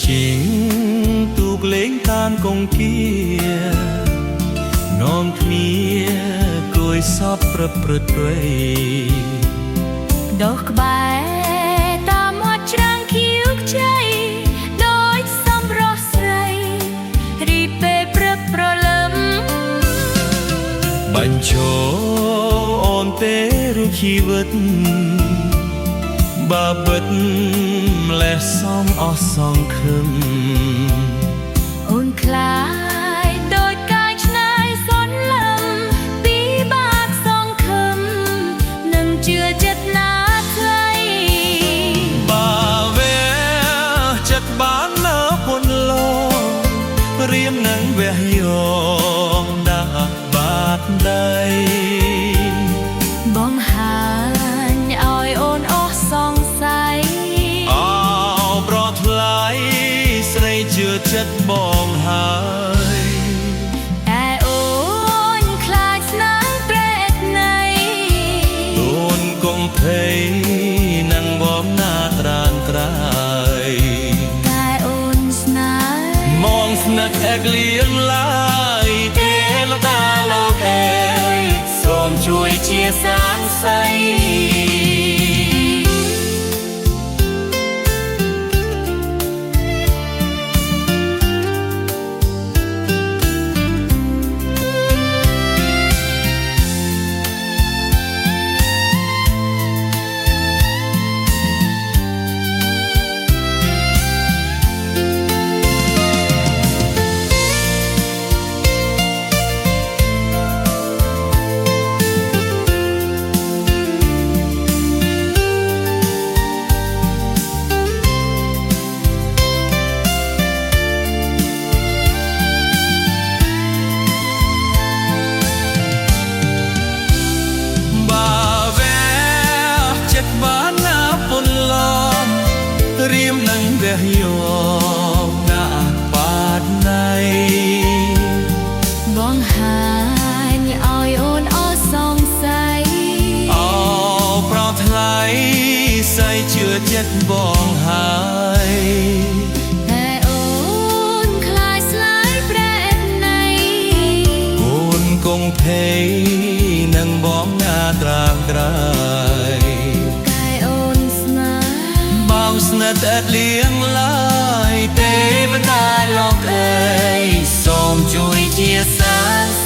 ជាងទូកលេងតានកងគានាំគ្នាគួយសពព្រឹត្តព្រៃដុសក្បែរតាមមាត់ច្រាំងខៀវខ្ចីដូចសំរស់ស្រីរីពេលព្រឹកព្រលឹមបញ្ឈរអូនទេរូបជីវិតបាបិតម្លេះសំអស់សងខឹមអូនខ្លាយដូចកាយឆ្នៃសន្លឹមពីបាបសងខឹមនឹងជឿចិត្តណាថ្លៃបាវែចិត្តបាននៅពន្លរៀមនឹងវះយោងដាក់បាតដៃបងហាញឲ្យអូនអស់សង្ស័យអោប្រថ្លៃស្រីជឿចិត្តបងហើយតែអូនខ្លាចស្នេហ៍ប្រេតណៃអូនកុំភ័យនឹងបងណាត្រានត្រើយតែអូនស្នេហ៍មងស្នឹកអែកលៀងឡើយទេលតាលោកអើយសូមជួយជាសានស័យរៀមនឹងវះយោងដាក់បាតណៃបងហាញឲ្យអូនអស់សង្ស័យអោប្រថ្លៃស្អីជឿចិត្តបងហើយតែអូនខ្លាចស្លាយប្រេតណៃអូនគង់ភ័យនឹងបងណាត្រាងត្រៃស្និទ្ធអត់លៀងឡើយទេវតាលោកអើយសូមជួយជាសាន